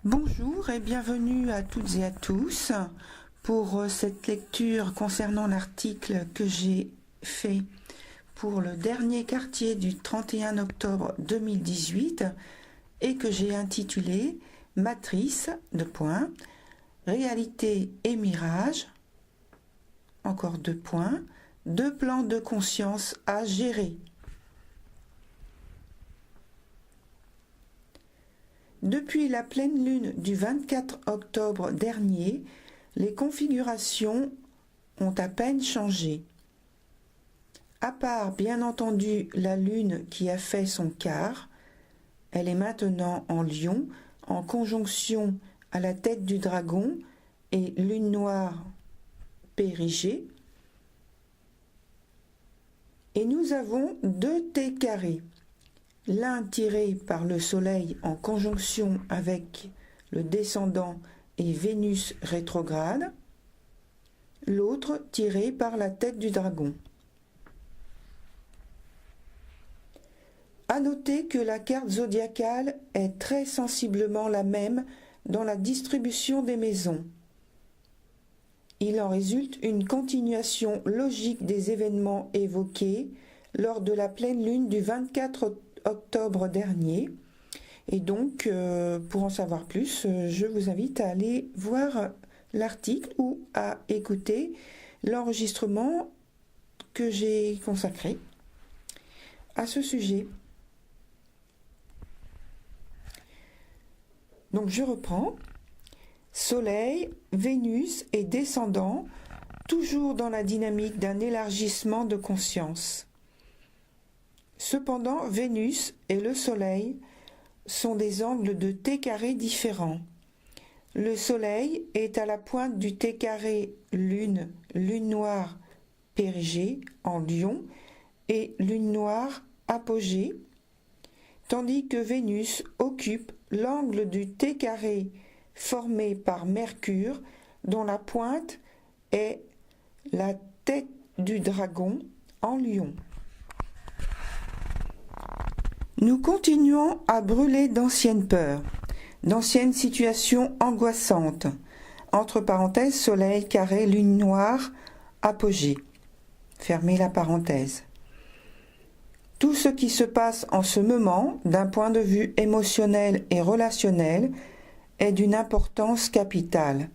Bonjour et bienvenue à toutes et à tous pour cette lecture concernant l'article que j'ai fait pour le dernier quartier du 31 octobre 2018 et que j'ai intitulé Matrice, réalité et mirage, encore 2 points, 2 plans de conscience à gérer. Depuis la pleine lune du 24 octobre dernier, les configurations ont à peine changé. À part, bien entendu, la lune qui a fait son quart, elle est maintenant en Lion, en conjonction à la tête du dragon et lune noire périgée. Et nous avons 2 T carrés. L'un tiré par le Soleil en conjonction avec le descendant et Vénus rétrograde, l'autre tiré par la tête du dragon. À noter que la carte zodiacale est très sensiblement la même dans la distribution des maisons. Il en résulte une continuation logique des événements évoqués lors de la pleine lune du 24 octobre dernier. Et donc, pour en savoir plus, je vous invite à aller voir l'article ou à écouter l'enregistrement que j'ai consacré à ce sujet. Donc, je reprends. Soleil, Vénus et descendant, toujours dans la dynamique d'un élargissement de conscience. Cependant, Vénus et le Soleil sont des angles de T carré différents. Le Soleil est à la pointe du T carré lune noire périgée en Lion et lune noire apogée, tandis que Vénus occupe l'angle du T carré formé par Mercure, dont la pointe est la tête du dragon en Lion. Nous continuons à brûler d'anciennes peurs, d'anciennes situations angoissantes, entre parenthèses Soleil carré lune noire apogée. Fermez la parenthèse. Tout ce qui se passe en ce moment, d'un point de vue émotionnel et relationnel, est d'une importance capitale.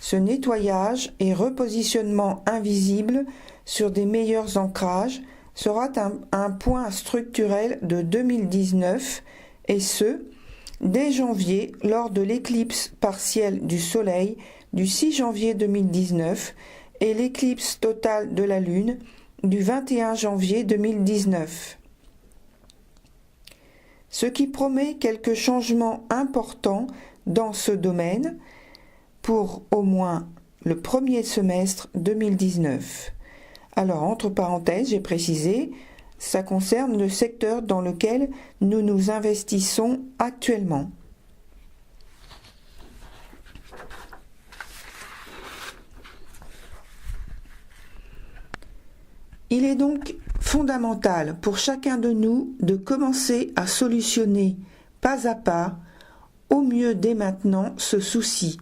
Ce nettoyage et repositionnement invisible sur des meilleurs ancrages sera un point structurel de 2019 et ce, dès janvier lors de l'éclipse partielle du Soleil du 6 janvier 2019 et l'éclipse totale de la Lune du 21 janvier 2019. Ce qui promet quelques changements importants dans ce domaine pour au moins le premier semestre 2019. Alors, entre parenthèses, j'ai précisé, ça concerne le secteur dans lequel nous nous investissons actuellement. Il est donc fondamental pour chacun de nous de commencer à solutionner pas à pas, au mieux dès maintenant, ce souci.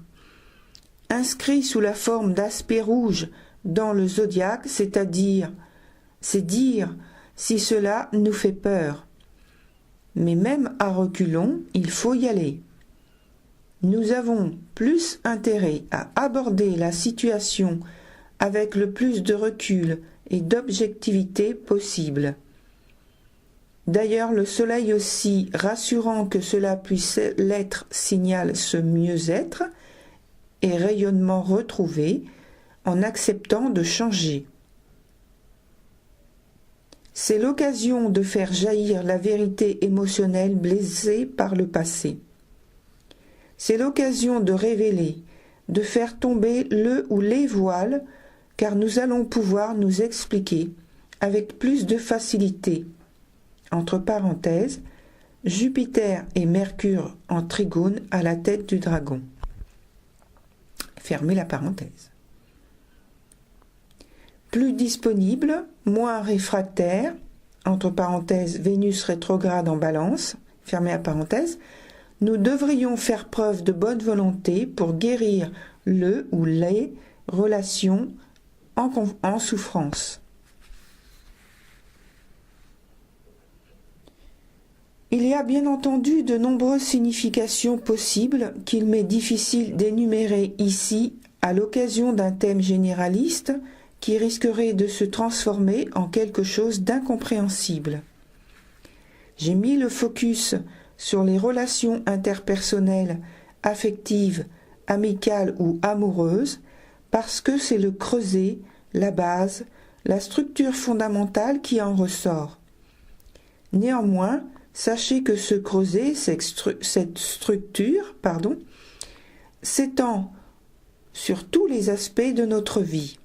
Inscrit sous la forme d'aspect rouge dans le zodiaque, c'est dire si cela nous fait peur. Mais même à reculons, il faut y aller. Nous avons plus intérêt à aborder la situation avec le plus de recul et d'objectivité possible. D'ailleurs, le Soleil, aussi rassurant que cela puisse l'être, signale ce mieux-être et rayonnement retrouvé en acceptant de changer. C'est l'occasion de faire jaillir la vérité émotionnelle blessée par le passé. C'est l'occasion de révéler, de faire tomber le ou les voiles, car nous allons pouvoir nous expliquer avec plus de facilité. Entre parenthèses, Jupiter et Mercure en trigone à la tête du dragon. Fermez la parenthèse. Plus disponible, moins réfractaire, entre parenthèses Vénus rétrograde en Balance, fermez la parenthèse, nous devrions faire preuve de bonne volonté pour guérir le ou les relations en souffrance. Il y a bien entendu de nombreuses significations possibles qu'il m'est difficile d'énumérer ici à l'occasion d'un thème généraliste qui risquerait de se transformer en quelque chose d'incompréhensible. J'ai mis le focus sur les relations interpersonnelles, affectives, amicales ou amoureuses, parce que c'est le creuset, la base, la structure fondamentale qui en ressort. Néanmoins, sachez que ce creuset, cette structure, s'étend sur tous les aspects de notre vie.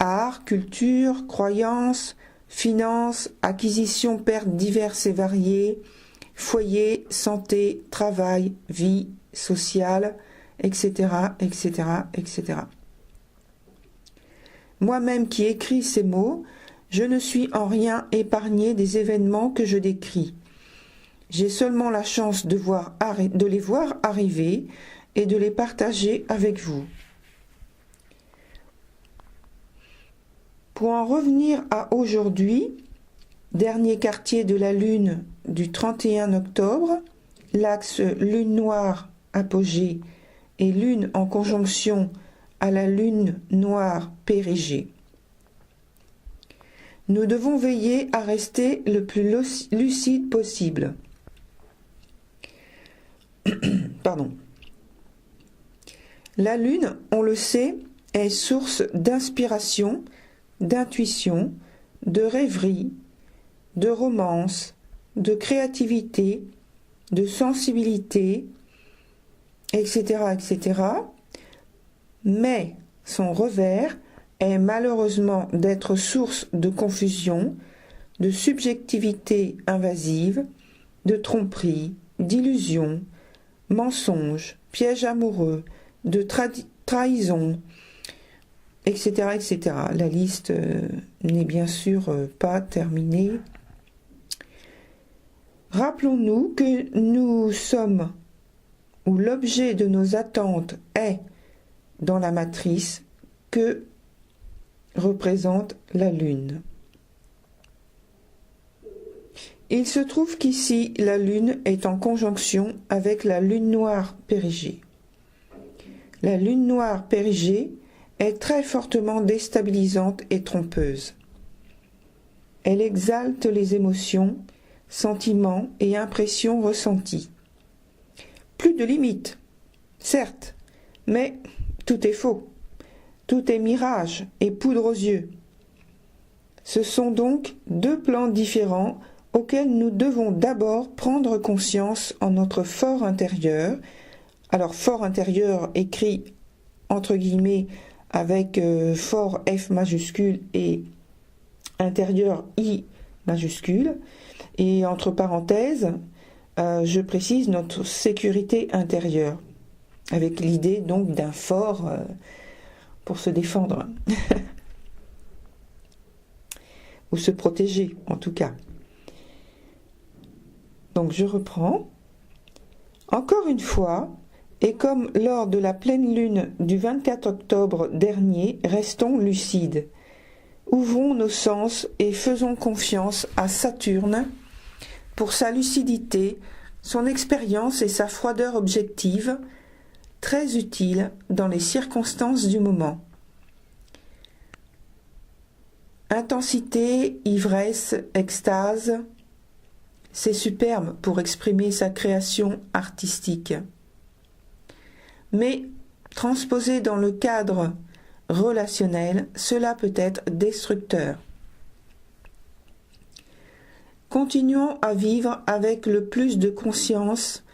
Art, culture, croyances, finances, acquisitions, pertes diverses et variées, foyer, santé, travail, vie sociale, etc., etc., etc. Moi-même qui écris ces mots, je ne suis en rien épargné des événements que je décris. J'ai seulement la chance de les voir arriver et de les partager avec vous. Pour en revenir à aujourd'hui, dernier quartier de la Lune du 31 octobre, l'axe Lune noire apogée et Lune en conjonction à la Lune noire périgée. Nous devons veiller à rester le plus lucide possible. Pardon. La Lune, on le sait, est source d'inspiration, d'intuition, de rêverie, de romance, de créativité, de sensibilité, etc., etc. Mais son revers est malheureusement d'être source de confusion, de subjectivité invasive, de tromperie, d'illusion, mensonge, piège amoureux, de trahison, etc., etc. La liste n'est bien sûr pas terminée. Rappelons-nous que nous sommes, où l'objet de nos attentes est dans la matrice que représente la Lune. Il se trouve qu'ici, la Lune est en conjonction avec la Lune noire périgée. La Lune noire périgée est très fortement déstabilisante et trompeuse. Elle exalte les émotions, sentiments et impressions ressenties. Plus de limites, certes, mais tout est faux. Tout est mirage et poudre aux yeux. Ce sont donc deux plans différents auxquels nous devons d'abord prendre conscience en notre fort intérieur. Alors fort intérieur écrit entre guillemets avec fort F majuscule et intérieur I majuscule. Et entre parenthèses, je précise notre sécurité intérieure, avec l'idée donc d'un fort pour se défendre, ou se protéger en tout cas. Donc je reprends. Encore une fois, et comme lors de la pleine lune du 24 octobre dernier, restons lucides. Ouvrons nos sens et faisons confiance à Saturne pour sa lucidité, son expérience et sa froideur objective, très utile dans les circonstances du moment. Intensité, ivresse, extase, c'est superbe pour exprimer sa création artistique. Mais transposé dans le cadre relationnel, cela peut être destructeur. Continuons à vivre avec le plus de conscience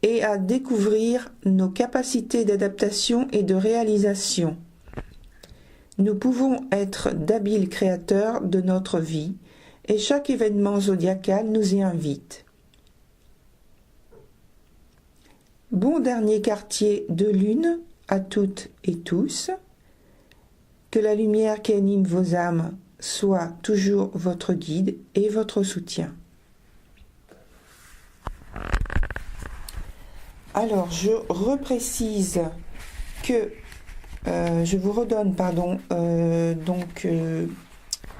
et à découvrir nos capacités d'adaptation et de réalisation. Nous pouvons être d'habiles créateurs de notre vie et chaque événement zodiacal nous y invite. Bon dernier quartier de lune à toutes et tous. Que la lumière qui anime vos âmes soit toujours votre guide et votre soutien. Alors, je reprécise que je vous redonne, pardon,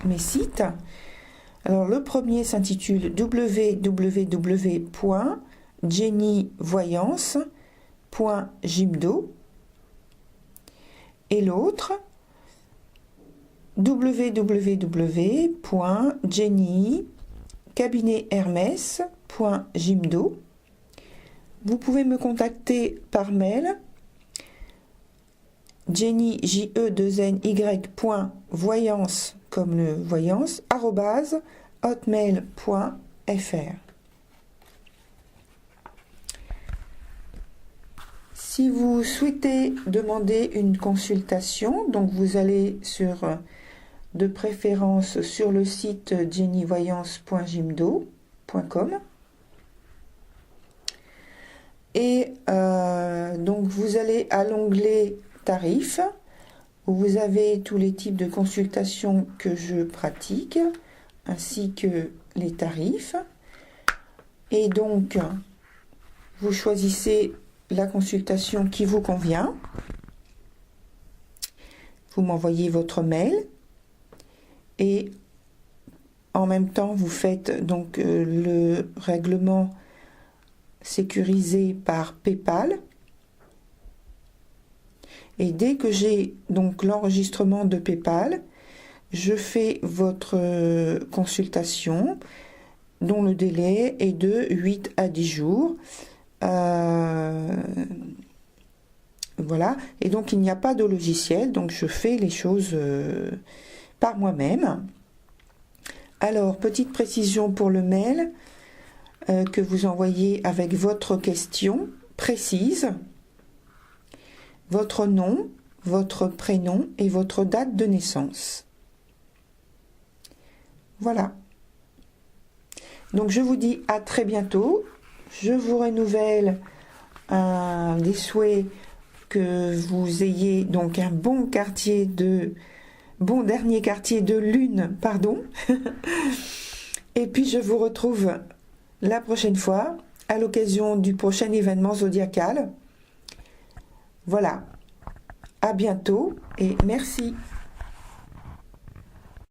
mes sites. Alors, le premier s'intitule www.jennyvoyance.gimdo et l'autre www.jennycabinethermes.gimdo. Vous pouvez me contacter par mail jenny, j-e-2-n-y.voyance, comme le voyance, @hotmail.fr. Si vous souhaitez demander une consultation, donc vous allez de préférence sur le site jennyvoyance.gimdo.com. Et donc vous allez à l'onglet tarifs, où vous avez tous les types de consultations que je pratique, ainsi que les tarifs. Et donc, vous choisissez la consultation qui vous convient. Vous m'envoyez votre mail et en même temps, vous faites donc le règlement sécurisé par PayPal. Et dès que j'ai donc l'enregistrement de PayPal, je fais votre consultation dont le délai est de 8 à 10 jours. Voilà. Et donc il n'y a pas de logiciel, donc je fais les choses par moi-même. Alors, petite précision pour le mail que vous envoyez avec votre question précise, votre nom, votre prénom et votre date de naissance. Voilà. Donc je vous dis à très bientôt. Je vous renouvelle des souhaits que vous ayez donc un bon dernier quartier de lune, pardon. Et puis je vous retrouve la prochaine fois à l'occasion du prochain événement zodiacal. Voilà. À bientôt et merci.